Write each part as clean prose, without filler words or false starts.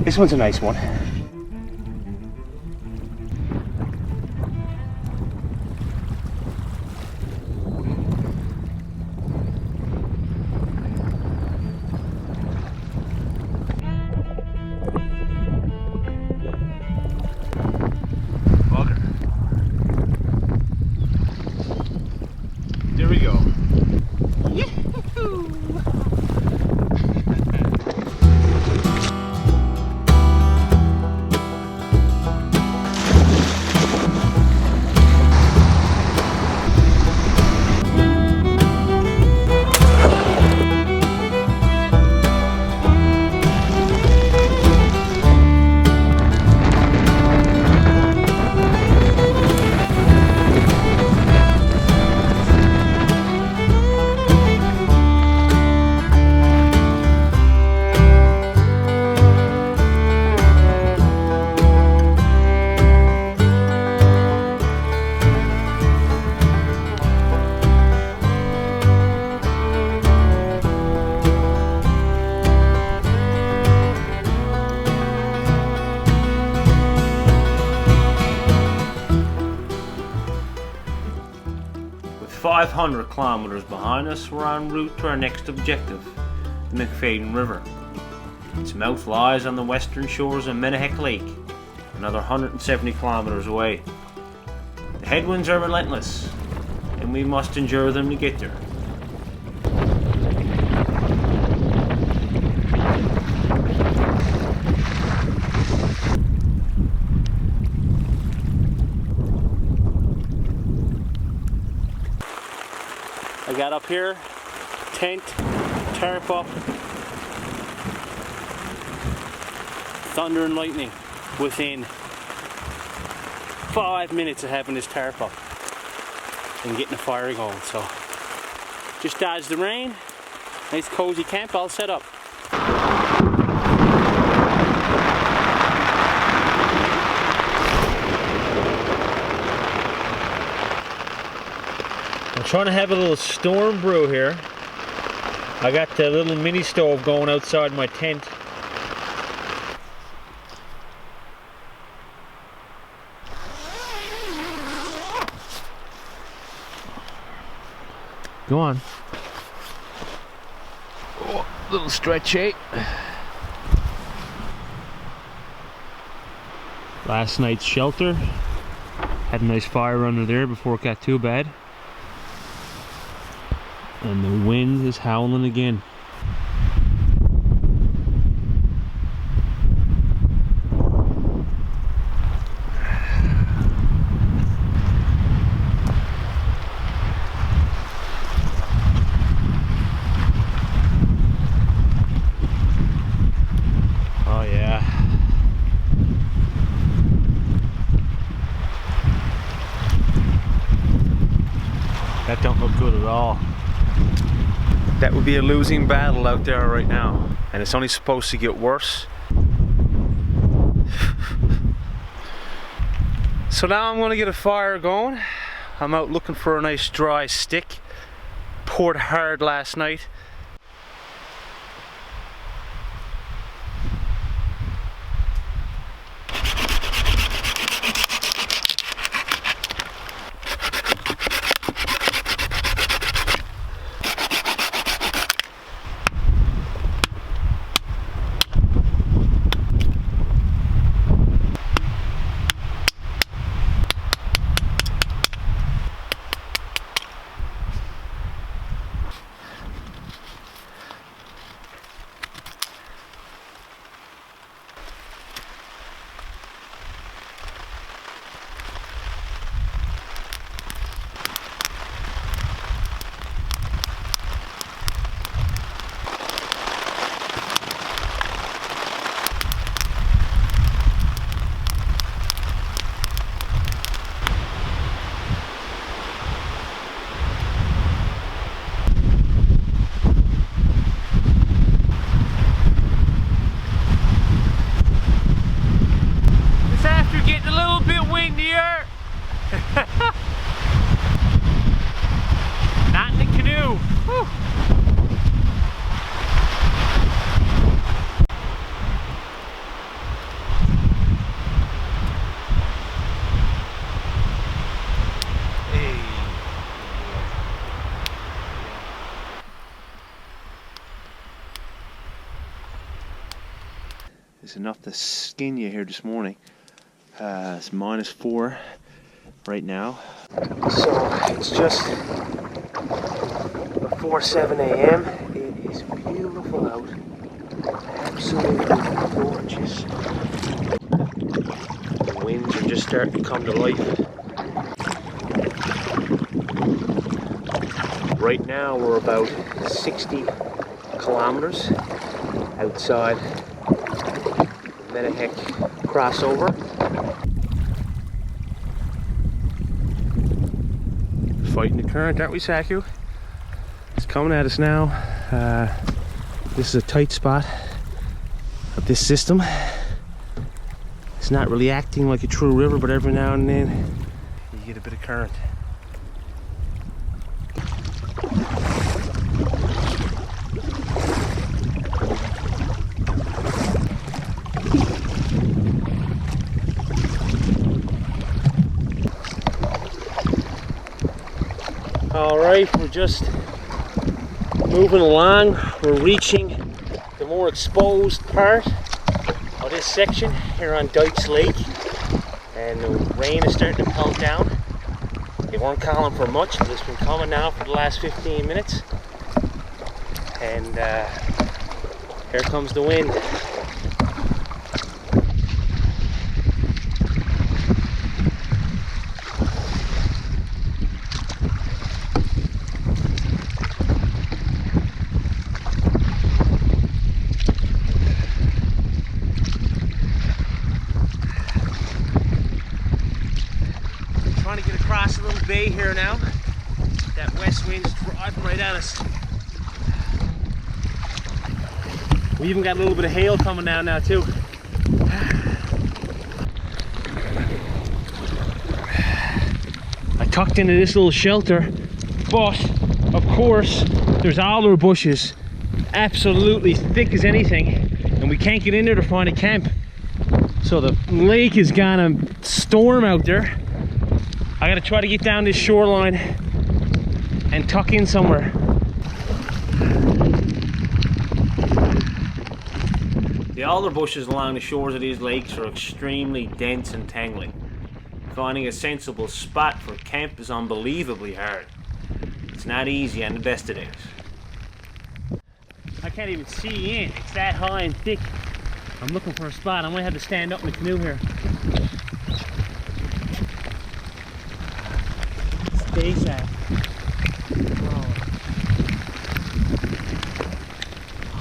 This one's a nice one. There we go. With 500 kilometres behind us, we're en route to our next objective, the McCadden River. Its mouth lies on the western shores of Menehek Lake, another 170 kilometres away. The headwinds are relentless, and we must endure them to get there. I got up here, tent, tarp up, thunder and lightning within 5 minutes of having this tarp up and getting the fire going. So just dodged the rain, nice cozy camp all set up. I'm trying to have a little storm brew here. I got the little mini stove going outside my tent. Go on. Oh, little stretch, eh? Last night's shelter. Had a nice fire under there before it got too bad. And the wind is howling again. Oh yeah. That don't look good at all. That would be a losing battle out there right now, and it's only supposed to get worse. So now I'm going to get a fire going. I'm out looking for a nice dry stick. Poured hard last night. is enough to skin you here this morning. It's -4 right now. So it's just before 7 a.m. It is beautiful out. Absolutely gorgeous. The winds are just starting to come to life. Right now we're about 60 kilometers outside Menehek crossover. Fighting the current, aren't we, Saku? It's coming at us now. This is a tight spot of this system. It's not really acting like a true river, but every now and then you get a bit of current. Alright, we're just moving along. We're reaching the more exposed part of this section here on Dykes Lake, and the rain is starting to pelt down. They weren't calling for much, but it's been coming now for the last 15 minutes. And here comes the wind. Trying to get across a little bay here now. That west wind's driving right at us. We even got a little bit of hail coming down now too. I tucked into this little shelter, but of course there's alder bushes absolutely thick as anything, and we can't get in there to find a camp. So the lake is gonna storm out there. I gotta try to get down this shoreline and tuck in somewhere. The alder bushes along the shores of these lakes are extremely dense and tangly. Finding a sensible spot for camp is unbelievably hard. It's not easy on the best of days. I can't even see in. It's that high and thick. I'm looking for a spot. I might have to stand up in the canoe here. Stay.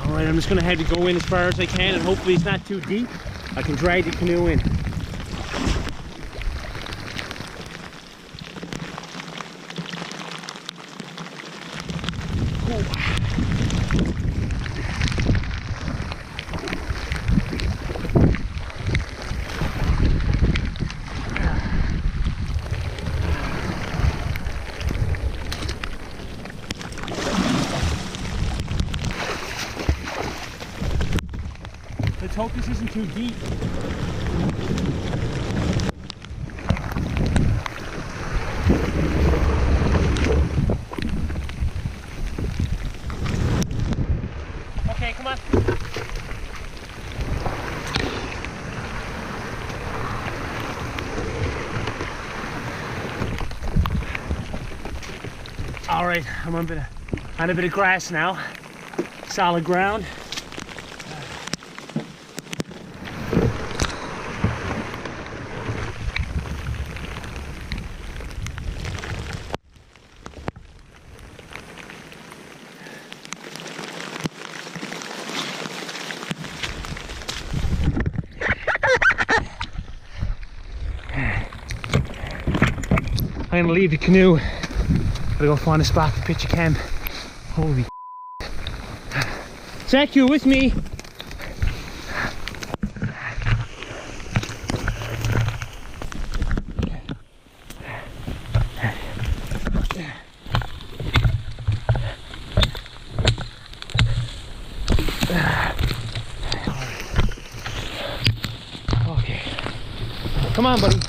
Alright, I'm just going to have to go in as far as I can, and hopefully it's not too deep. I can drag the canoe in. Let's hope this isn't too deep. Okay, come on. All right, I'm on a bit of grass now. Solid ground. I'm gonna leave the canoe. Gotta go find a spot to pitch a camp. Holy Saku, with me. Okay. Come on, buddy.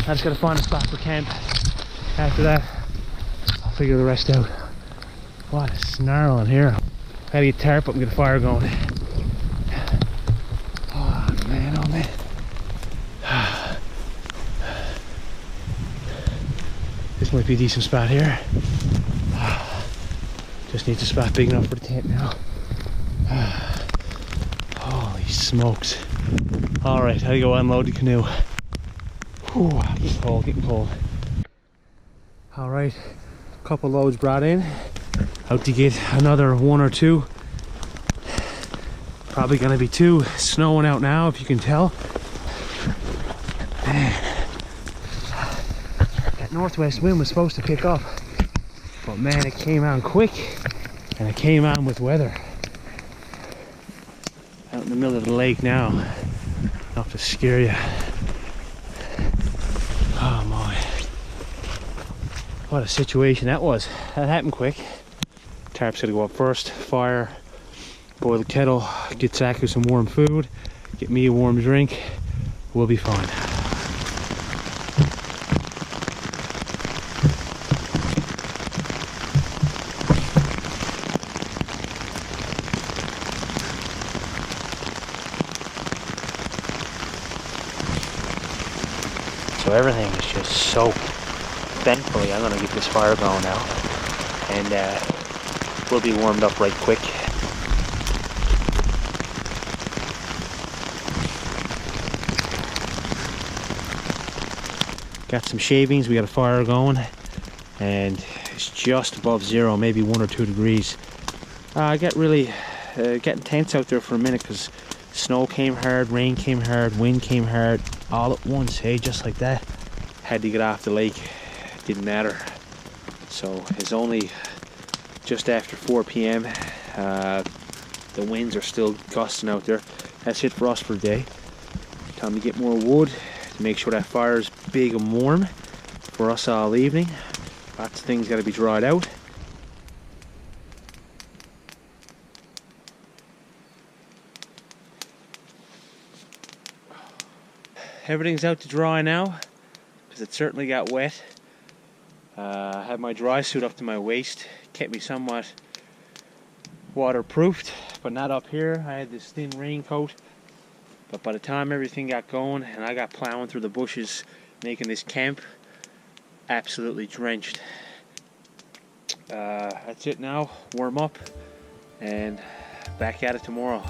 I just gotta find a spot for camp. After that, I'll figure the rest out. What a snarl in here. Gotta get tarp up and get a fire going. This might be a decent spot here. Just needs a spot big enough for the tent now. Holy smokes. Alright, I go unload the canoe. Whew, getting cold, getting cold. Alright, couple loads brought in. Out to get another one or two. Probably gonna be two. Snowing out now, if you can tell. Man, that northwest wind was supposed to pick up, but man, it came on quick, and it came on with weather. Out in the middle of the lake now, enough to scare you. Oh my, what a situation that was. That happened quick. Tarp's gonna go up first, fire, boil the kettle, get Saku some warm food, get me a warm drink. We'll be fine. So everything is just soaked. Thankfully, I'm gonna get this fire going now, and we'll be warmed up right quick. Got some shavings, we got a fire going, and it's just above zero, maybe 1 or 2 degrees. I got really getting tense out there for a minute because snow came hard, rain came hard, wind came hard, all at once, hey, just like that. Had to get off the lake, didn't matter. So it's only just after 4 p.m. The winds are still gusting out there. That's it for us for the day. Time to get more wood to make sure that fire is big and warm for us all evening. Lots of things got to be dried out. Everything's out to dry now because it certainly got wet. I had my dry suit up to my waist, kept me somewhat waterproofed, but not up here. I had this thin raincoat, but by the time everything got going and I got plowing through the bushes making this camp, absolutely drenched. That's it now, warm up and back at it tomorrow.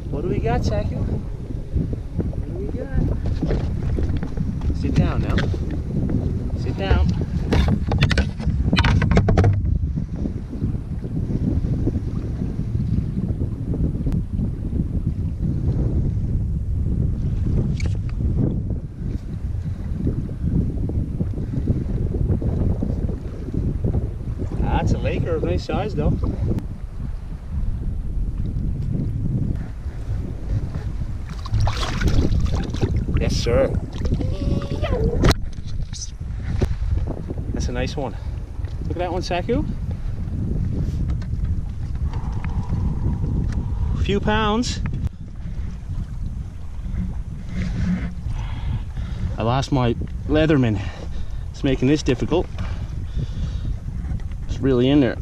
What do we got, Saku? What do we got? Sit down now. Sit down. That's a laker of nice size though. Yes, sir. a nice one. Look at that one, Saku. A few pounds. I lost my Leatherman. It's making this difficult. It's really in there.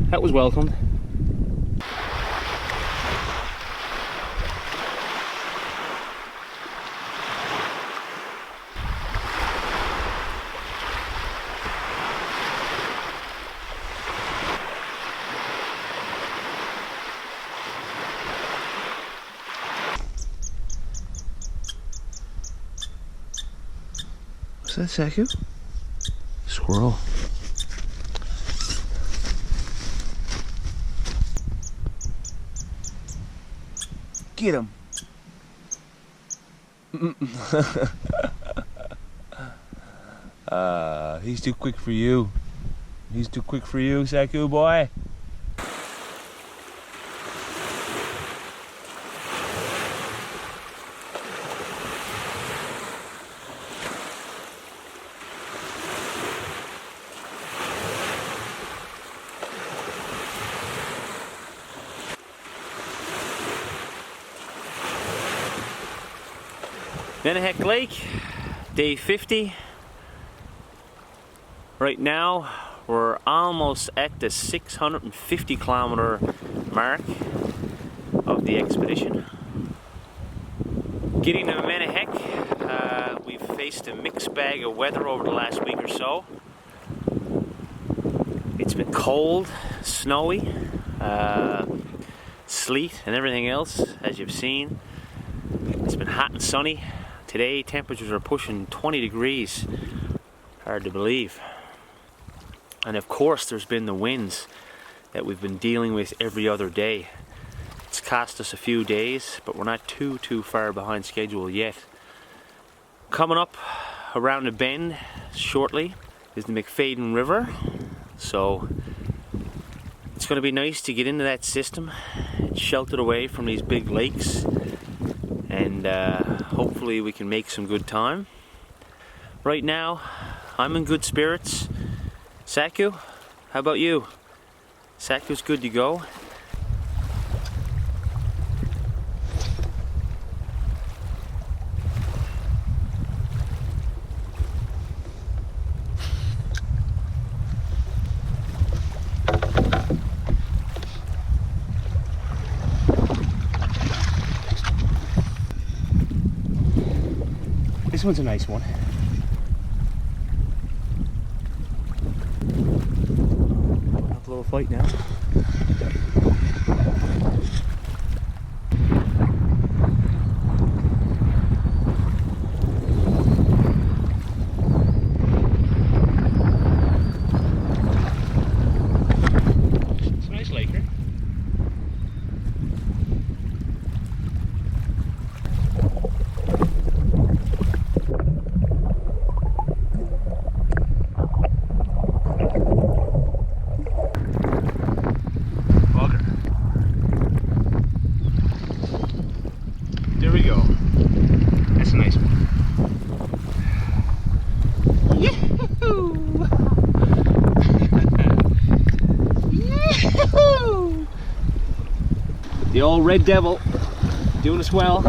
That was welcome. What's that, Saku? Squirrel. Get him. He's too quick for you. He's too quick for you, Saku boy. Menehek Lake, day 50. Right now, we're almost at the 650 kilometer mark of the expedition. Getting to Menehek, we've faced a mixed bag of weather over the last week or so. It's been cold, snowy, sleet and everything else, as you've seen. It's been hot and sunny. Today temperatures are pushing 20 degrees. Hard to believe. And of course there's been the winds that we've been dealing with every other day. It's cost us a few days, but we're not too far behind schedule yet. Coming up around the bend shortly is the McCadden River. So it's going to be nice to get into that system, sheltered away from these big lakes, and hopefully we can make some good time. Right now, I'm in good spirits. Saku, how about you? Saku's good to go. This one's a nice one. Have a little fight now. It's a nice laker. There we go. That's a nice one. Yahoo! Yahoo! The old red devil doing us well.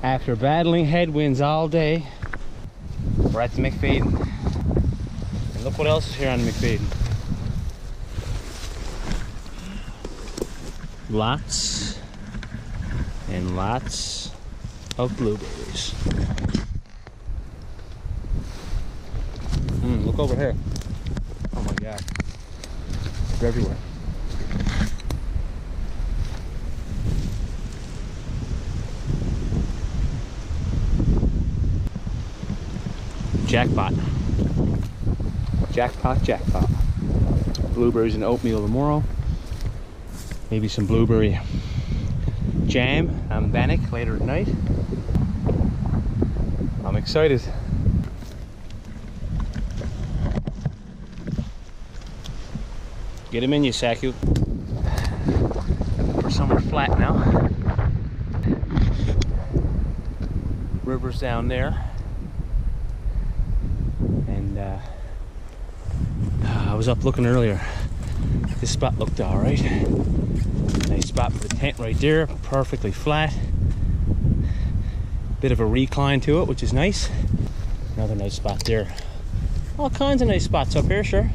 After battling headwinds all day, we're at the McCadden. And look what else is here on the McCadden. Lots and lots of blueberries. Look over here. Oh my God. They're everywhere. Jackpot. Jackpot, jackpot. Blueberries and oatmeal tomorrow. Maybe some blueberry jam and bannock later at night. I'm excited. Get him in, you Saku. For somewhere flat now. River's down there. And I was up looking earlier. This spot looked alright. Nice spot for the tent right there, perfectly flat. Bit of a recline to it, which is nice. Another nice spot there. All kinds of nice spots up here, sure.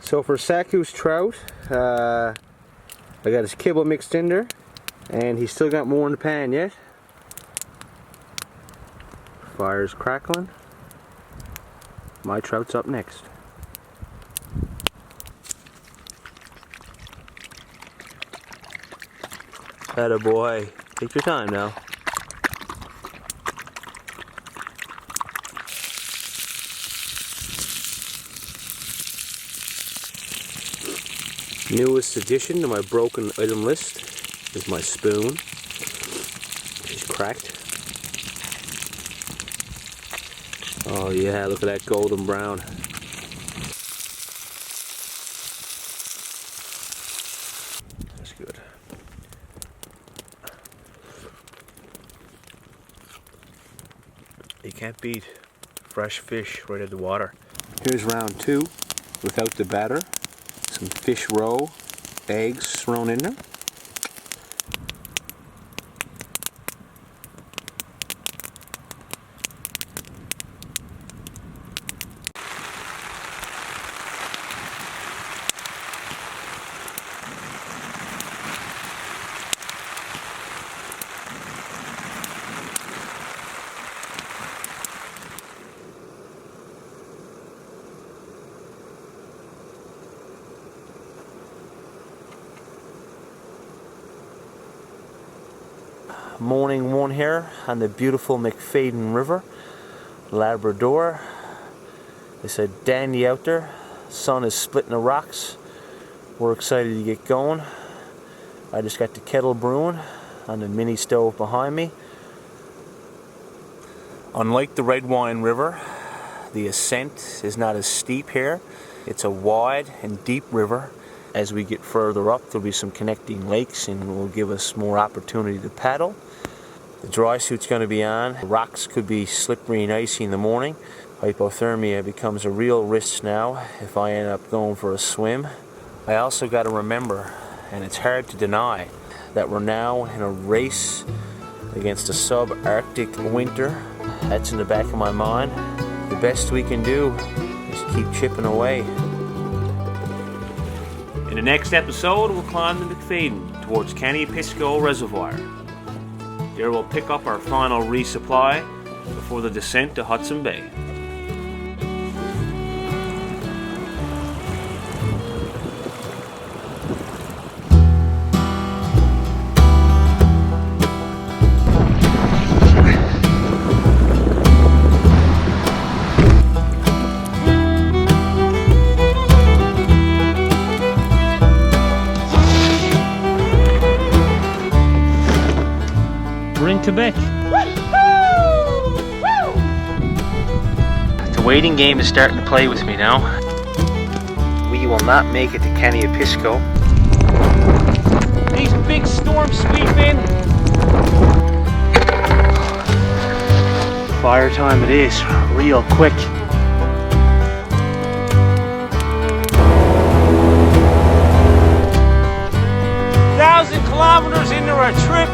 So for Saku's trout, I got his kibble mixed in there, and he's still got more in the pan yet. Fire's crackling. My trout's up next. Atta boy, take your time now. Newest addition to my broken item list is my spoon. She's cracked. Oh yeah, look at that golden brown. That's good. You can't beat fresh fish right out of the water. Here's round 2 without the batter. Some fish roe, eggs thrown in there. Morning one here on the beautiful McCadden River, Labrador. It's a dandy out there. Sun is splitting the rocks. We're excited to get going. I just got the kettle brewing on the mini stove behind me. Unlike the Red Wine River, the ascent is not as steep here. It's a wide and deep river. As we get further up, there'll be some connecting lakes and will give us more opportunity to paddle. The dry suit's going to be on. The rocks could be slippery and icy in the morning. Hypothermia becomes a real risk now if I end up going for a swim. I also got to remember, and it's hard to deny, that we're now in a race against a subarctic winter. That's in the back of my mind. The best we can do is keep chipping away. In the next episode, we'll climb the McCadden towards Canny Pisco Reservoir. There we'll pick up our final resupply before the descent to Hudson Bay. We're in Quebec. The waiting game is starting to play with me now. We will not make it to Canoe. These big storms sweep in. Fire time it is, real quick. 1,000 kilometers into our trip.